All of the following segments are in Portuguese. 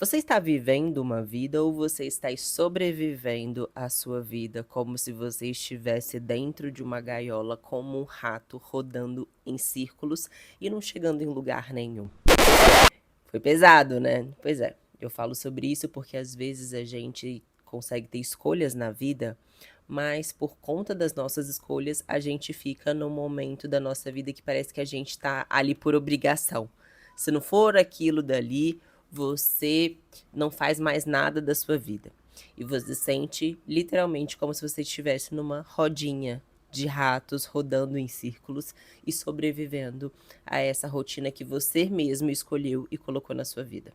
Você está vivendo uma vida ou você está sobrevivendo à sua vida como se você estivesse dentro de uma gaiola como um rato rodando em círculos e não chegando em lugar nenhum? Foi pesado, né? Pois é, eu falo sobre isso porque às vezes a gente consegue ter escolhas na vida, mas por conta das nossas escolhas a gente fica num momento da nossa vida que parece que a gente está ali por obrigação. Se não for aquilo dali, você não faz mais nada da sua vida. E você sente literalmente como se você estivesse numa rodinha de ratos rodando em círculos e sobrevivendo a essa rotina que você mesmo escolheu e colocou na sua vida.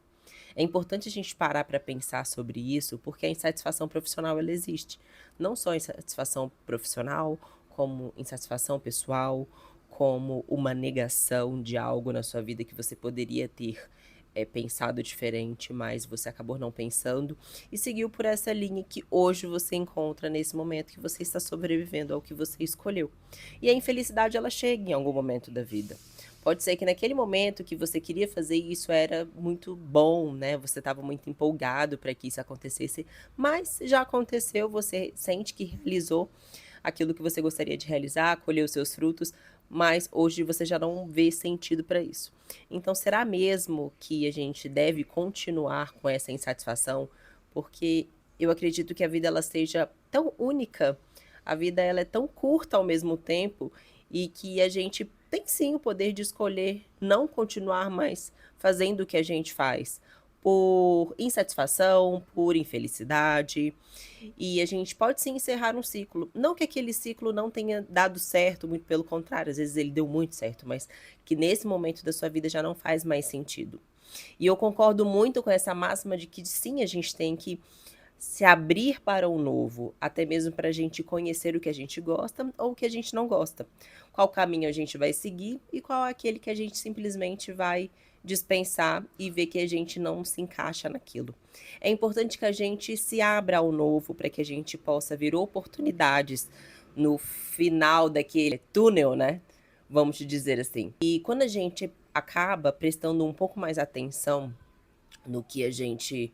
É importante a gente parar para pensar sobre isso, porque a insatisfação profissional ela existe. Não só insatisfação profissional, como insatisfação pessoal, como uma negação de algo na sua vida que você poderia ter pensado diferente, mas você acabou não pensando e seguiu por essa linha que hoje você encontra nesse momento que você está sobrevivendo ao que você escolheu. E a infelicidade ela chega em algum momento da vida. Pode ser que naquele momento que você queria fazer isso era muito bom, né? Você estava muito empolgado para que isso acontecesse, mas já aconteceu, você sente que realizou aquilo que você gostaria de realizar, colheu os seus frutos, mas hoje você já não vê sentido para isso. Então, será mesmo que a gente deve continuar com essa insatisfação? Porque eu acredito que a vida ela seja tão única, a vida ela é tão curta ao mesmo tempo e que a gente tem sim o poder de escolher não continuar mais fazendo o que a gente faz por insatisfação, por infelicidade, e a gente pode sim encerrar um ciclo. Não que aquele ciclo não tenha dado certo, muito pelo contrário, às vezes ele deu muito certo, mas que nesse momento da sua vida já não faz mais sentido. E eu concordo muito com essa máxima de que sim, a gente tem que se abrir para o novo, até mesmo para a gente conhecer o que a gente gosta ou o que a gente não gosta. Qual caminho a gente vai seguir e qual é aquele que a gente simplesmente vai dispensar e ver que a gente não se encaixa naquilo. É importante que a gente se abra ao novo para que a gente possa ver oportunidades no final daquele túnel, né? Vamos dizer assim. E quando a gente acaba prestando um pouco mais atenção no que a gente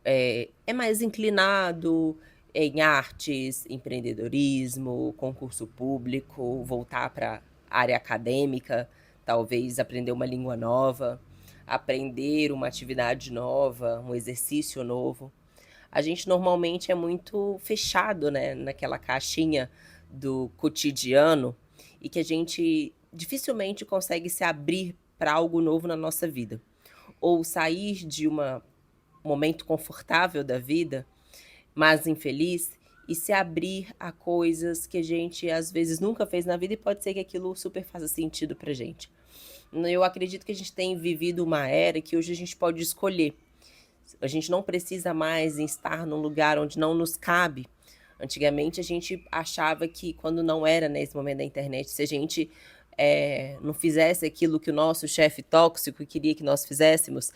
é mais inclinado em artes, empreendedorismo, concurso público, voltar para a área acadêmica, talvez aprender uma língua nova, aprender uma atividade nova, um exercício novo. A gente normalmente é muito fechado, né, naquela caixinha do cotidiano e que a gente dificilmente consegue se abrir para algo novo na nossa vida. Ou sair de uma momento confortável da vida, mas infeliz, e se abrir a coisas que a gente às vezes nunca fez na vida e pode ser que aquilo super faça sentido pra gente. Eu acredito que a gente tem vivido uma era que hoje a gente pode escolher. A gente não precisa mais estar num lugar onde não nos cabe. Antigamente a gente achava que quando não era nesse momento da internet, se a gente não fizesse aquilo que o nosso chefe tóxico queria que nós fizéssemos,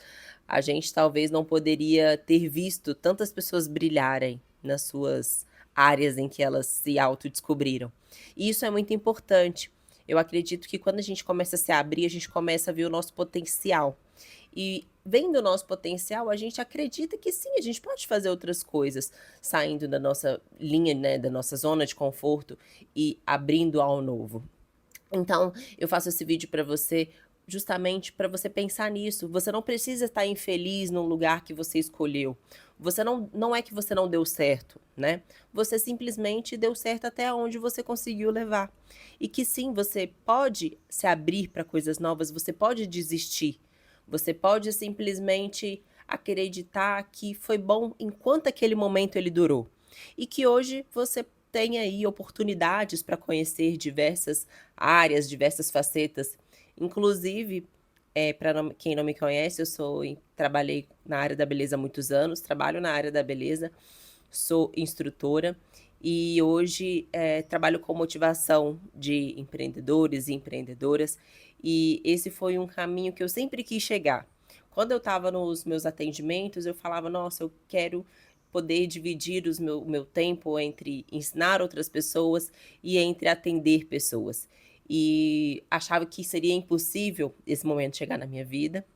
a gente talvez não poderia ter visto tantas pessoas brilharem nas suas áreas em que elas se autodescobriram. E isso é muito importante. Eu acredito que quando a gente começa a se abrir, a gente começa a ver o nosso potencial. E vendo o nosso potencial, a gente acredita que sim, a gente pode fazer outras coisas, saindo da nossa linha, né, da nossa zona de conforto e abrindo ao novo. Então, eu faço esse vídeo para você, justamente para você pensar nisso. Você não precisa estar infeliz num lugar que você escolheu. Você não é que você não deu certo, né? Você simplesmente deu certo até onde você conseguiu levar. E que sim, você pode se abrir para coisas novas, você pode desistir. Você pode simplesmente acreditar que foi bom enquanto aquele momento ele durou. E que hoje você tem aí oportunidades para conhecer diversas áreas, diversas facetas. Inclusive, para quem não me conhece, trabalhei na área da beleza há muitos anos, trabalho na área da beleza, sou instrutora e hoje trabalho com motivação de empreendedores e empreendedoras. E esse foi um caminho que eu sempre quis chegar. Quando eu estava nos meus atendimentos, eu falava, nossa, eu quero poder dividir o meu tempo entre ensinar outras pessoas e entre atender pessoas. E achava que seria impossível esse momento chegar na minha vida.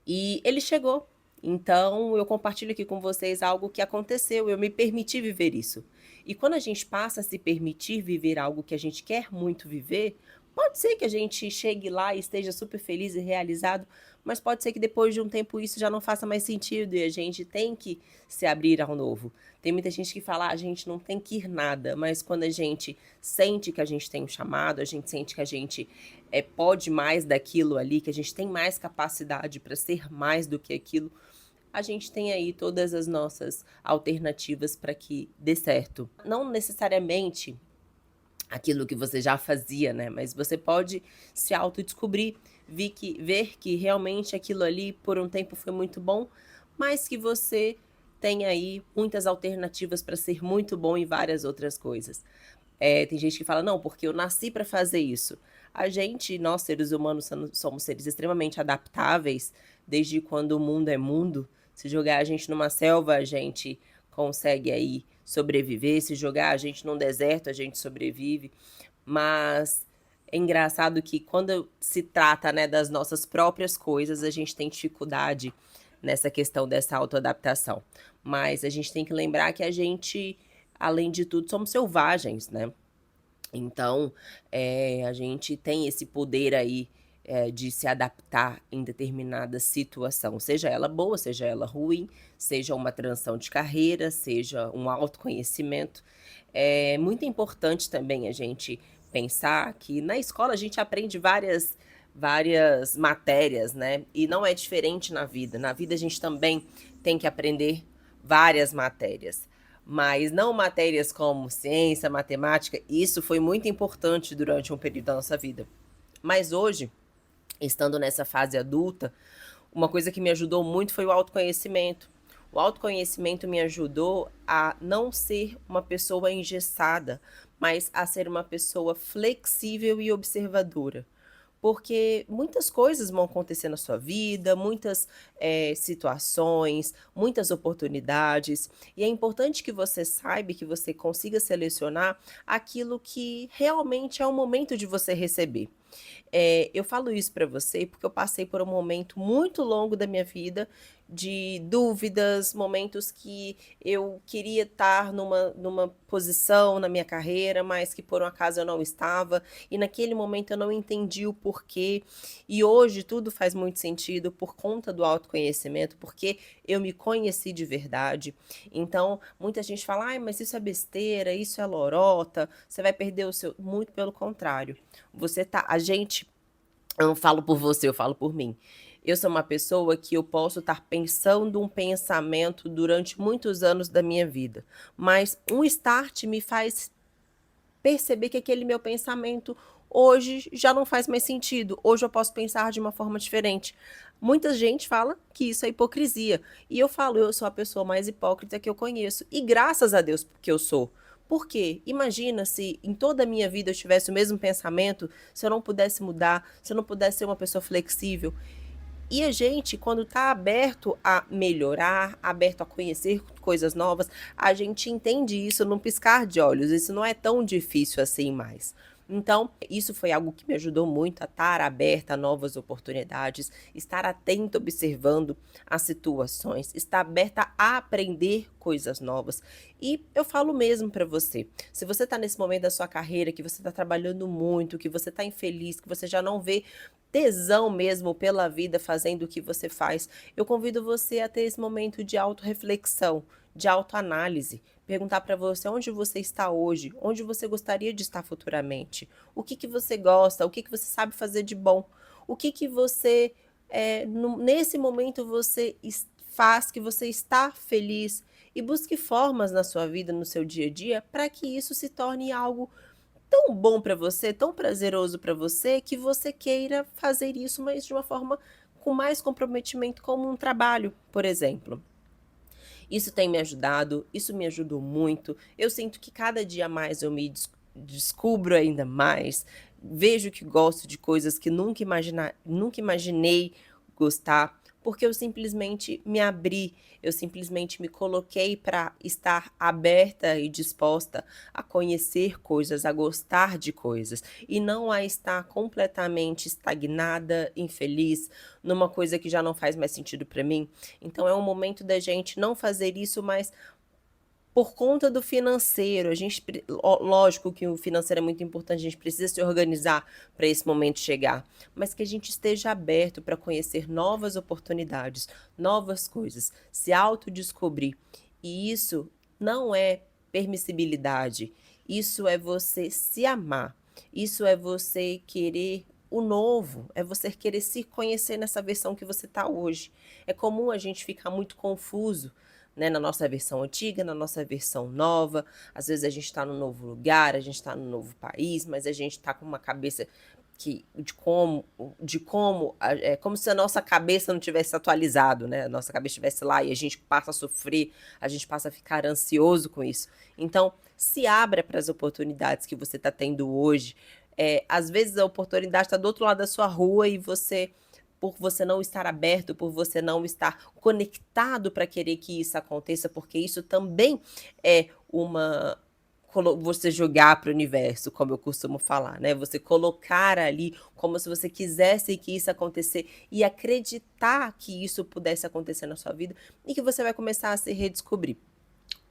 E ele chegou. Então, eu compartilho aqui com vocês algo que aconteceu, eu me permiti viver isso. E quando a gente passa a se permitir viver algo que a gente quer muito viver, pode ser que a gente chegue lá e esteja super feliz e realizado, mas pode ser que depois de um tempo isso já não faça mais sentido e a gente tem que se abrir ao novo. Tem muita gente que fala, "Ah, a gente não tem que ir nada", mas quando a gente sente que a gente tem um chamado, a gente sente que a gente pode mais daquilo ali, que a gente tem mais capacidade para ser mais do que aquilo, a gente tem aí todas as nossas alternativas para que dê certo. Não necessariamente aquilo que você já fazia, né, mas você pode se autodescobrir, ver que realmente aquilo ali por um tempo foi muito bom, mas que você tem aí muitas alternativas para ser muito bom em várias outras coisas. Tem gente que fala: "Não, porque eu nasci para fazer isso". Nós seres humanos somos seres extremamente adaptáveis, desde quando o mundo é mundo. Se jogar a gente numa selva, a gente consegue aí sobreviver, se jogar a gente num deserto, a gente sobrevive. Mas é engraçado que quando se trata, né, das nossas próprias coisas, a gente tem dificuldade nessa questão dessa autoadaptação. Mas a gente tem que lembrar que a gente, além de tudo, somos selvagens, né. Então, a gente tem esse poder aí, de se adaptar em determinada situação, seja ela boa, seja ela ruim, seja uma transição de carreira, seja um autoconhecimento. É muito importante também a gente pensar que na escola a gente aprende várias matérias, né, e não é diferente na vida. Na vida a gente também tem que aprender várias matérias. Mas não matérias como ciência, matemática, isso foi muito importante durante um período da nossa vida. Mas hoje, estando nessa fase adulta, uma coisa que me ajudou muito foi o autoconhecimento. O autoconhecimento me ajudou a não ser uma pessoa engessada, mas a ser uma pessoa flexível e observadora. Porque muitas coisas vão acontecer na sua vida, muitas, situações, muitas oportunidades, e é importante que você saiba e que você consiga selecionar aquilo que realmente é o momento de você receber. Eu falo isso para você porque eu passei por um momento muito longo da minha vida de dúvidas, momentos que eu queria estar numa posição na minha carreira, mas que por um acaso eu não estava, e naquele momento eu não entendi o porquê. E hoje tudo faz muito sentido por conta do autoconhecimento, porque eu me conheci de verdade. Então, muita gente fala: "Ai, mas isso é besteira, isso é lorota, você vai perder o seu", muito pelo contrário. Você tá a gente Eu não falo por você, eu falo por mim. Eu sou uma pessoa que eu posso estar pensando um pensamento durante muitos anos da minha vida, mas um start me faz perceber que aquele meu pensamento hoje já não faz mais sentido. Hoje eu posso pensar de uma forma diferente. Muita gente fala que isso é hipocrisia. E eu falo, eu sou a pessoa mais hipócrita que eu conheço. E graças a Deus que eu sou. Por quê? Imagina se em toda a minha vida eu tivesse o mesmo pensamento, se eu não pudesse mudar, se eu não pudesse ser uma pessoa flexível. E a gente, quando está aberto a melhorar, aberto a conhecer coisas novas, a gente entende isso num piscar de olhos, isso não é tão difícil assim mais. Então, isso foi algo que me ajudou muito a estar aberta a novas oportunidades, estar atenta observando as situações, estar aberta a aprender coisas novas. E eu falo mesmo para você, se você está nesse momento da sua carreira, que você está trabalhando muito, que você está infeliz, que você já não vê tesão mesmo pela vida fazendo o que você faz, eu convido você a ter esse momento de autorreflexão, de autoanálise, perguntar para você onde você está hoje, onde você gostaria de estar futuramente, o que que você gosta, o que que você sabe fazer de bom, o que que você, nesse momento você faz que você está feliz e busque formas na sua vida, no seu dia a dia, para que isso se torne algo tão bom para você, tão prazeroso para você, que você queira fazer isso, mas de uma forma com mais comprometimento, como um trabalho, por exemplo. Isso tem me ajudado, isso me ajudou muito. Eu sinto que cada dia mais eu me descubro ainda mais, vejo que gosto de coisas que nunca imaginei gostar, porque eu simplesmente me abri, eu simplesmente me coloquei para estar aberta e disposta a conhecer coisas, a gostar de coisas, e não a estar completamente estagnada, infeliz, numa coisa que já não faz mais sentido para mim. Então é um momento da gente não fazer isso mais por conta do financeiro. A gente lógico que o financeiro é muito importante, a gente precisa se organizar para esse momento chegar, mas que a gente esteja aberto para conhecer novas oportunidades, novas coisas, se autodescobrir. E isso não é permissibilidade, isso é você se amar, isso é você querer o novo, é você querer se conhecer nessa versão que você está hoje. É comum a gente ficar muito confuso, né, na nossa versão antiga, na nossa versão nova. Às vezes a gente está num novo lugar, a gente está num novo país, mas a gente está com uma cabeça que é como se a nossa cabeça não tivesse atualizado, né? A nossa cabeça estivesse lá e a gente passa a sofrer, a gente passa a ficar ansioso com isso. Então, se abra para as oportunidades que você está tendo hoje. Às vezes a oportunidade está do outro lado da sua rua e você, por você não estar aberto, por você não estar conectado para querer que isso aconteça, porque isso também é você jogar para o universo, como eu costumo falar, né? Você colocar ali como se você quisesse que isso acontecer e acreditar que isso pudesse acontecer na sua vida e que você vai começar a se redescobrir.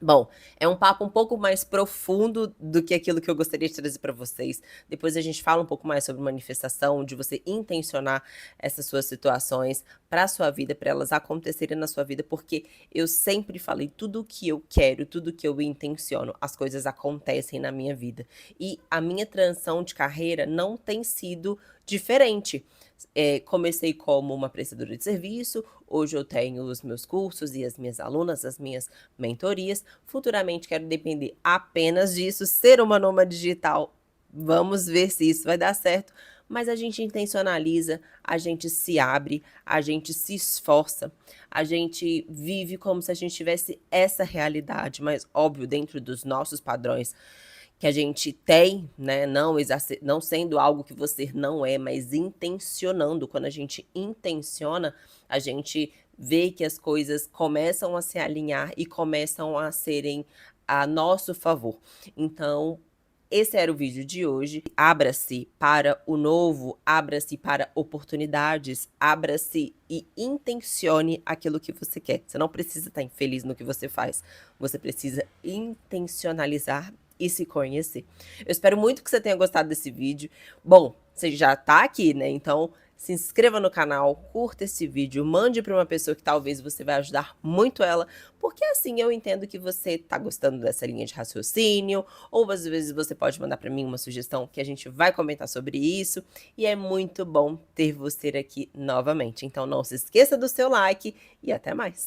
Bom, é um papo um pouco mais profundo do que aquilo que eu gostaria de trazer para vocês. Depois a gente fala um pouco mais sobre manifestação, de você intencionar essas suas situações para a sua vida, para elas acontecerem na sua vida, porque eu sempre falei, tudo que eu quero, tudo que eu intenciono, as coisas acontecem na minha vida. E a minha transição de carreira não tem sido diferente. Comecei como uma prestadora de serviço, hoje eu tenho os meus cursos e as minhas alunas, as minhas mentorias. Futuramente quero depender apenas disso, ser uma nômade digital. Vamos ver se isso vai dar certo, mas a gente intencionaliza, a gente se abre, a gente se esforça, a gente vive como se a gente tivesse essa realidade, mas óbvio, dentro dos nossos padrões que a gente tem, né, não sendo algo que você não é, mas intencionando. Quando a gente intenciona, a gente vê que as coisas começam a se alinhar e começam a serem a nosso favor. Então, esse era o vídeo de hoje. Abra-se para o novo, abra-se para oportunidades, abra-se e intencione aquilo que você quer. Você não precisa estar infeliz no que você faz, você precisa intencionalizar e se conhecer. Eu espero muito que você tenha gostado desse vídeo. Bom, você já tá aqui, né? Então se inscreva no canal, curta esse vídeo, mande para uma pessoa que talvez você vai ajudar muito ela, porque assim eu entendo que você tá gostando dessa linha de raciocínio, ou às vezes você pode mandar para mim uma sugestão que a gente vai comentar sobre isso, e é muito bom ter você aqui novamente. Então não se esqueça do seu like e até mais!